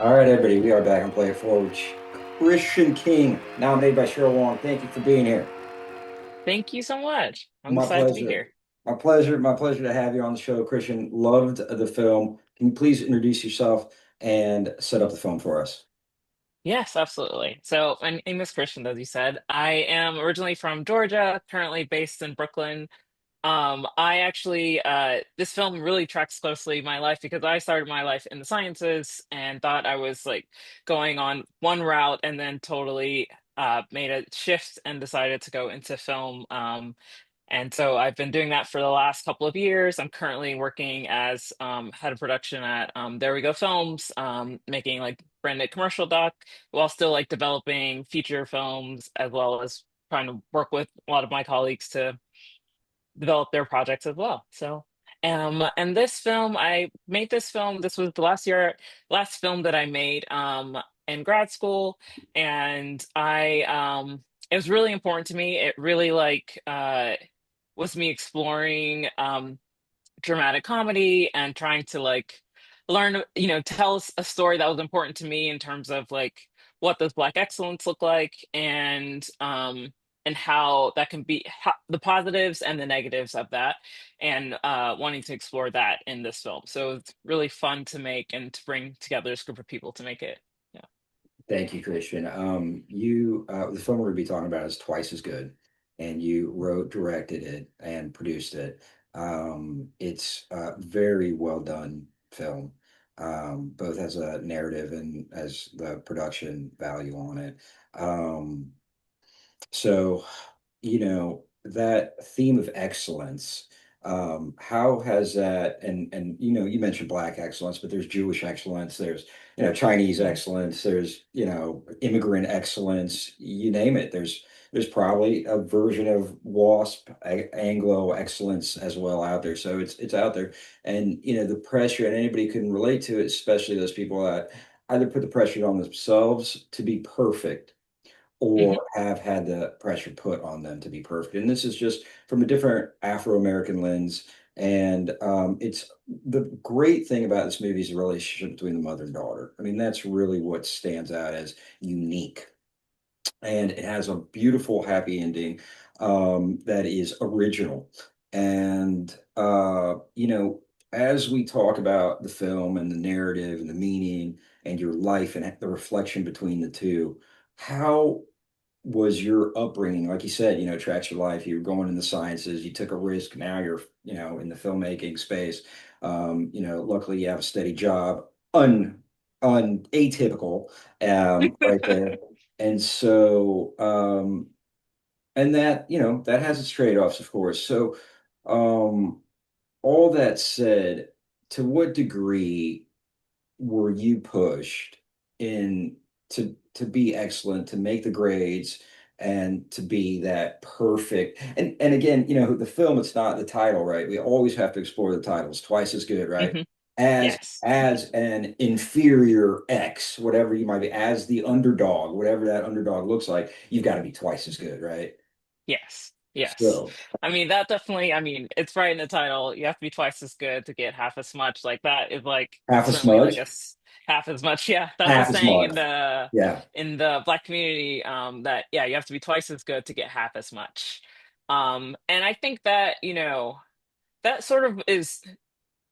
All right, everybody, we are back on Play It Forward. Kristian King, nominated by Cheryl Wong. Thank you for being here. Thank you so much. I'm My excited to be pleasure. here. My pleasure. My pleasure to have you on the show, Christian. Loved the film. Can you please introduce yourself and set up the film for us? Yes, absolutely. So, my name is Christian, as you said. I am originally from Georgia, currently based in Brooklyn. I actually, this film really tracks closely my life because I started my life in the sciences and thought I was like going on one route and then totally made a shift and decided to go into film. And so I've been doing that for the last couple of years. I'm currently working as head of production at There We Go Films, making like branded commercial doc while still like developing feature films as well as trying to work with a lot of my colleagues to develop their projects as well. So, and this film, I made this film. This was the last film that I made in grad school, and it was really important to me. It really was me exploring dramatic comedy and trying to like learn, tell a story that was important to me in terms of like what does Black excellence look like and how that can be the positives and the negatives of that and wanting to explore that in this film. So it's really fun to make and to bring together this group of people to make it. Yeah. Thank you, Christian. The film we're going to be talking about is Twice as Good, and you wrote, directed it, and produced it. It's a very well done film, both as a narrative and as the production value on it. Um, so, that theme of excellence, how has that, and you mentioned Black excellence, but there's Jewish excellence, there's, Chinese Mhm. excellence, there's, immigrant excellence, you name it. There's probably a version of WASP, Anglo excellence as well out there. So it's out there. And, the pressure, and anybody can relate to it, especially those people that either put the pressure on themselves to be perfect Mhm. or have had the pressure put on them to be perfect. And this is just from a different Afro-American lens. And it's the great thing about this movie is the relationship between the mother and daughter. I mean, that's really what stands out as unique. And it has a beautiful, happy ending that is original. And, as we talk about the film and the narrative and the meaning and your life and the reflection between the two, how was your upbringing? Like you said, tracks your life. You were going in the sciences, you took a risk. Now you're, in the filmmaking space. Luckily you have a steady job, atypical, right there. And so, and that, that has its trade-offs, of course. So, um, all that said, to what degree were you pushed in to be excellent, to make the grades, and to be that perfect? And again, the film, it's not the title, right? We always have to explore the titles. Twice as good, right? Mhm. As Yes. as an inferior X, whatever you might be, as the underdog, whatever that underdog looks like, you've got to be twice as good, right? Yes. Yes. So I mean, that definitely, I mean, it's right in the title. You have to be twice as good to get half as much. Like that is like half a certainly like smudge, half as much. Yeah. That's a half as saying much. Yeah. in the Black community, that yeah, you have to be twice as good to get half as much. And I think that, that sort of is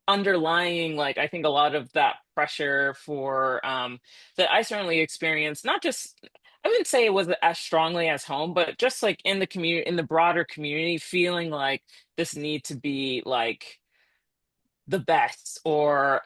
underlying like I think a lot of that pressure for that I certainly experienced, not just I wouldn't say it was as strongly as home, but just like in the community, in the broader community, feeling like this need to be like the best or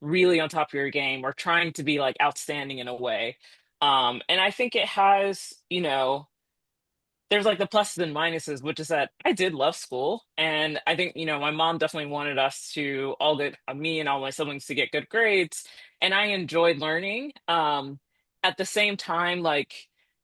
really on top of your game or trying to be like outstanding in a way. And I think it has, there's like the pluses and minuses, which is that I did love school. And I think, my mom definitely wanted us to all get me and all my siblings to get good grades. And I enjoyed learning. At the same time, like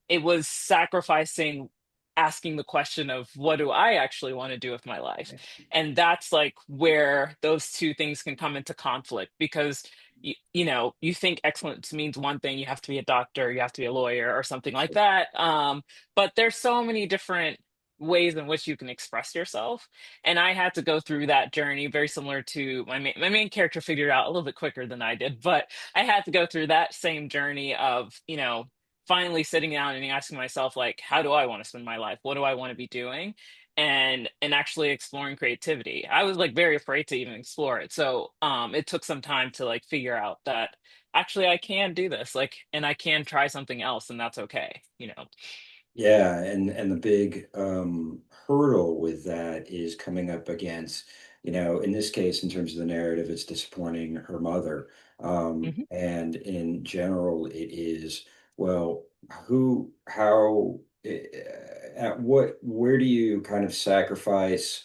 it was sacrificing asking the question of what do I actually want to do with my life? And that's like where those two things can come into conflict because you think excellence means one thing, you have to be a doctor, you have to be a lawyer or something like that. But there's so many different ways in which you can express yourself. And I had to go through that journey, very similar to my main character figured it out a little bit quicker than I did, but I had to go through that same journey of, finally sitting down and asking myself, like, how do I want to spend my life? What do I want to be doing? And actually exploring creativity. I was like very afraid to even explore it. So it took some time to like figure out that actually I can do this, like, and I can try something else, and that's okay. Yeah, and the big hurdle with that is coming up against, in this case, in terms of the narrative, it's disappointing her mother. Hmm. And in general, it is, well, who, how, at what, where do you kind of sacrifice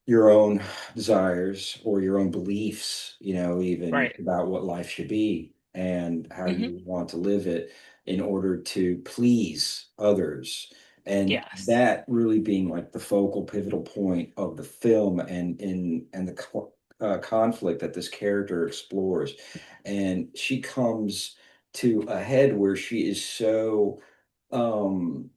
your own desires or your own beliefs, even Right. about what life should be and how Hmm. you want to live it in order to please others. And Yes. that really being like the focal pivotal point of the film and the conflict that this character explores. And she comes to a head where she is so um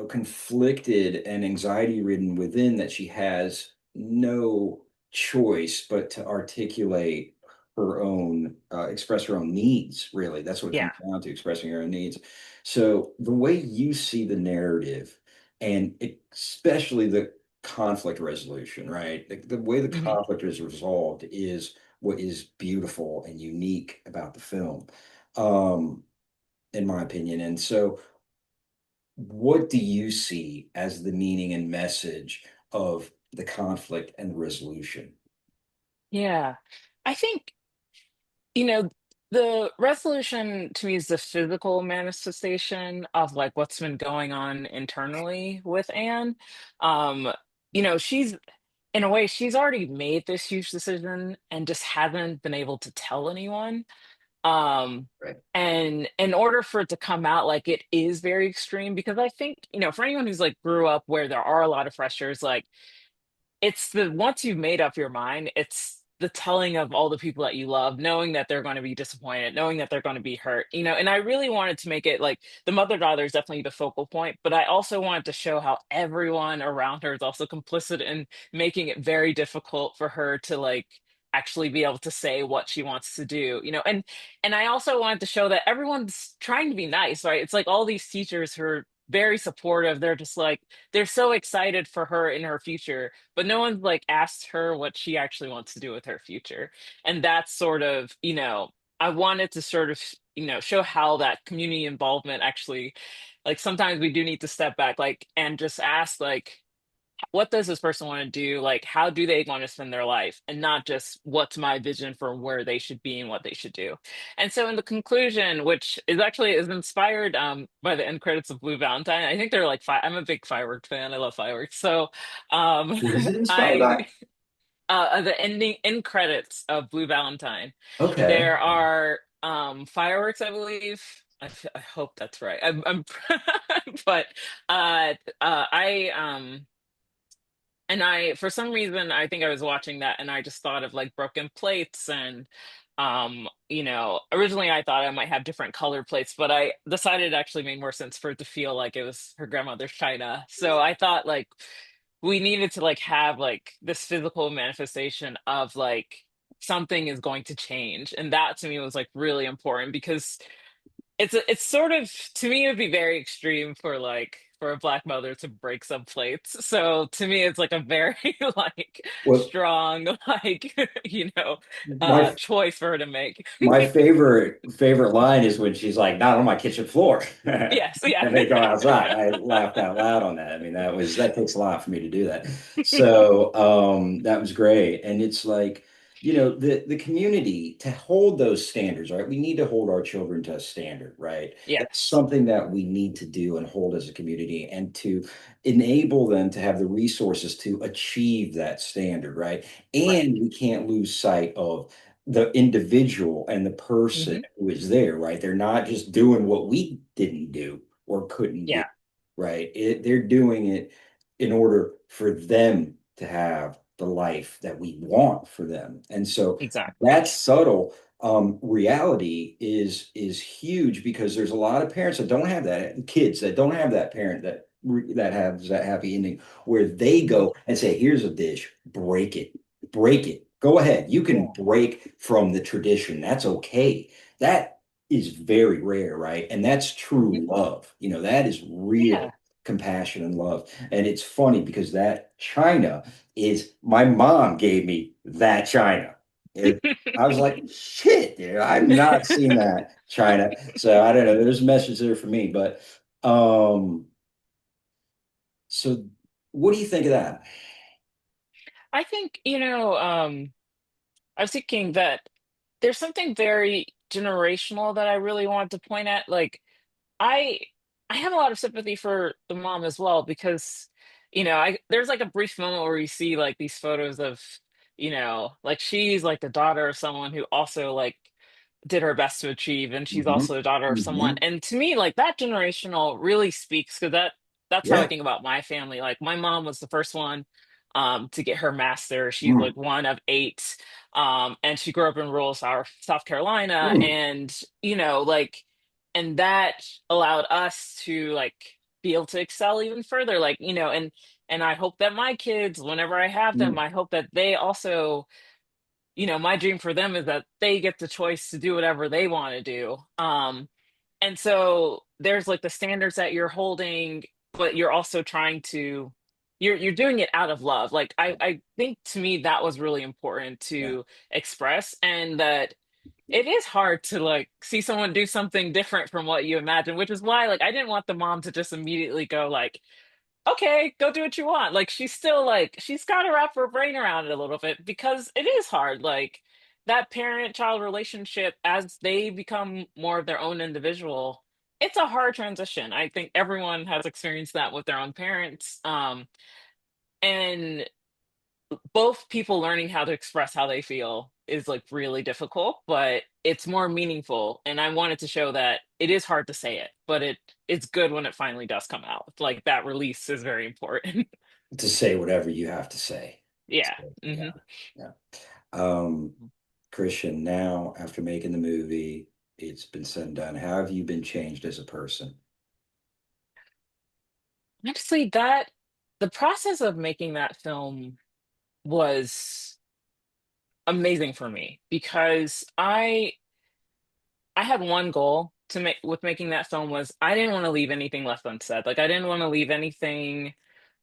conflicted and anxiety ridden within that she has no choice but to articulate her own, express her own needs, really. That's what it Yeah. comes down to, expressing her own needs. So the way you see the narrative, and especially the conflict resolution, right? The way the Hmm. conflict is resolved is what is beautiful and unique about the film, um, in my opinion. And so what do you see as the meaning and message of the conflict and the resolution? Yeah. I think, you know, the resolution to me is the physical manifestation of like what's been going on internally with Anne. Um, she's in a way, she's already made this huge decision and just hasn't been able to tell anyone. Um, Right. and in order for it to come out, like, it is very extreme because I think, for anyone who's like grew up where there are a lot of pressures, like, it's the once you've made up your mind, it's the telling of all the people that you love, knowing that they're going to be disappointed, knowing that they're going to be hurt. And I really wanted to make it like the mother daughter is definitely the focal point, but I also wanted to show how everyone around her is also complicit in making it very difficult for her to like actually be able to say what she wants to do. And I also wanted to show that everyone's trying to be nice, right? It's like all these teachers who are very supportive. They're just like they're so excited for her in her future, but no one's like asked her what she actually wants to do with her future. And that's sort of, I wanted to sort of, show how that community involvement actually, like, sometimes we do need to step back, like, and just ask, like, what does this person want to do? Like, how do they want to spend their life? And not just what's my vision for where they should be and what they should do. And so in the conclusion, which is inspired by the end credits of Blue Valentine, I think they're like I'm a big fireworks fan. I love fireworks. So um What is it inspired I by? the end credits of Blue Valentine. Okay. There are fireworks, I believe. I hope that's right. I'm but I and I, for some reason, I think I was watching that and I just thought of like broken plates and, originally I thought I might have different colored plates, but I decided it actually made more sense for it to feel like it was her grandmother's china. So I thought like we needed to like have like this physical manifestation of like something is going to change. And that to me was like really important because it's sort of, to me, it would be very extreme for like for a black mother to break some plates. So to me it's like a very like Well, strong like my choice for her to make. my favorite line is when she's like, "Not on my kitchen floor," and Yes, yeah. they go outside. I laughed out loud on that. I mean, that takes a lot for me to do that. So that was great, and it's like, the community to hold those standards, right? We need to hold our children to a standard, right? That's Yes. something that we need to do and hold as a community, and to enable them to have the resources to achieve that standard, right? Right. And we can't lose sight of the individual and the person Hmm. who is there, right? They're not just doing what we didn't do or couldn't do, Yeah, right? They're doing it in order for them to have the life that we want for them. And so exactly. that subtle reality is huge because there's a lot of parents that don't have that, kids that don't have that parent that that has that happy ending where they Mhm. go and say, "Here's a dish, break it. Go ahead, you can Yeah. break from the tradition. That's okay." That is very rare, right? And that's Mhm. true love. That is Yeah. real compassion and love. And it's funny because that china is my mom gave me that china. I was like, shit, dude, I've not seen that China. So I don't know. There's a message there for me. But um, so what do you think of that? I think, I was thinking that there's something very generational that I really want to point at. Like, I I have a lot of sympathy for the mom as well because, I there's like a brief moment where you see like these photos of, like she's like the daughter of someone who also like did her best to achieve, and she's Hmm. also the daughter of someone. Hmm. And to me, like that generational really speaks because that's how I Yeah. think about my family. Like my mom was the first one to get her master. She's Mm, like one of eight. And she grew up in rural South Carolina, mm, and like and that allowed us to like be able to excel even further, like and I hope that my kids, whenever I have them, mm. I hope that they also, my dream for them is that they get the choice to do whatever they want to do. And so there's like the standards that you're holding, but you're also trying to you're doing it out of love. Like I think to me that was really important Yeah. to express, and that it is hard to like see someone do something different from what you imagine, which is why like I didn't want the mom to just immediately go like, okay, go do what you want. Like she's still like she's got to wrap her brain around it a little bit because it is hard. Like that parent-child relationship as they become more of their own individual, it's a hard transition. I think everyone has experienced that with their own parents. And both people learning how to express how they feel is like really difficult, but it's more meaningful. And I wanted to show that it is hard to say it, but it's good when it finally does come out. Like that release is very important. To say whatever you have to say. Yeah. So, yeah. Hmm. Yeah. Um, Christian, now after making the movie, it's been said and done. How have you been changed as a person? Honestly, that the process of making that film was amazing for me because I had one goal to make with making that film was I didn't want to leave anything left unsaid. Like I didn't want to leave anything,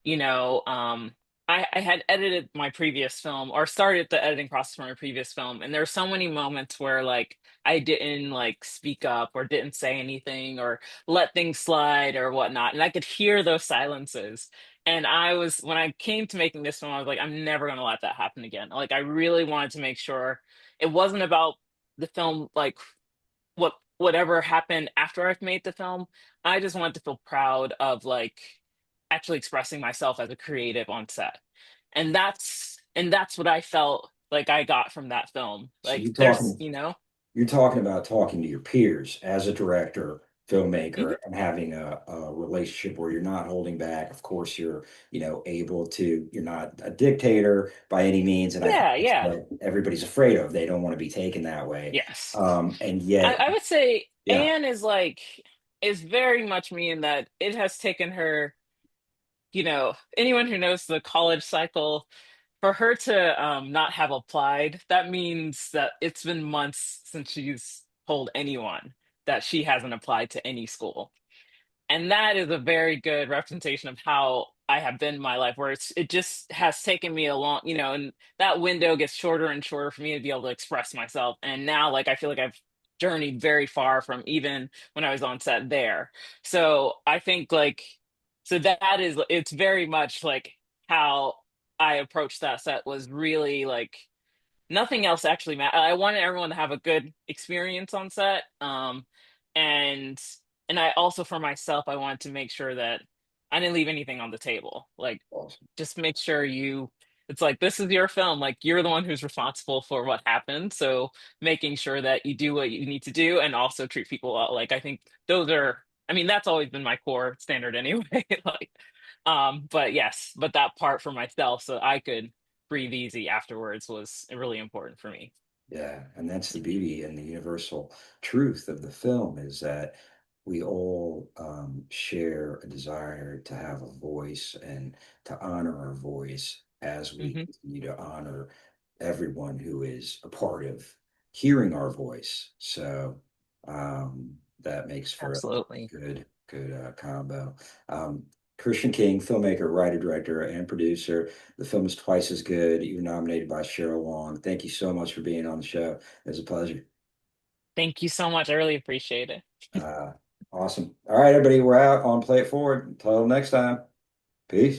you know, um, I had edited my previous film or started the editing process for my previous film, and there were so many moments where like I didn't like speak up or didn't say anything or let things slide or whatnot. And I could hear those silences. And when I came to making this film, I was like, I'm never gonna let that happen again. Like I really wanted to make sure it wasn't about the film like whatever happened after I've made the film, I just wanted to feel proud of like actually expressing myself as a creative on set. And that's what I felt like I got from that film. So Like there's, you're talking about talking to your peers as a director, mhm. filmmaker, and having a relationship where you're not holding back. Of course, you're, able to, you're not a dictator by any means. And I think Yeah, that's yeah. what everybody's afraid of. They don't want to be taken that way. Yes. And I, yet, I would say yeah, Anne is very much me in that it has taken her, anyone who knows the college cycle, for her to not have applied, that means that it's been months since she's told anyone that she hasn't applied to any school. And that is a very good representation of how I have been in my life, where it just has taken me a long, and that window gets shorter and shorter for me to be able to express myself. And now, like, I feel like I've journeyed very far from even when I was on set there. So I think, like, so that is, it's very much like how I approached that set was really like nothing else actually mattered. I wanted everyone to have a good experience on set. And I also for myself, I wanted to make sure that I didn't leave anything on the table. Like awesome. just make sure it's like this is your film. Like you're the one who's responsible for what happened. So making sure that you do what you need to do and also treat people well. Like I think those are I mean, that's always been my core standard anyway. Like but yes, but that part for myself so I could breathe easy afterwards was really important for me. Yeah, and that's the beauty and the universal truth of the film is that we all share a desire to have a voice and to honor our voice as we Hmm. continue to honor everyone who is a part of hearing our voice. So that makes for a Absolutely. good combo. Um, Kristian King, filmmaker, writer, director, and producer. The film is twice as good. You were nominated by Cheryl Long. Thank you so much for being on the show. It was a pleasure. Thank you so much. I really appreciate it. Uh, awesome. All right, everybody, we're out on Play It Forward. Until next time. Peace.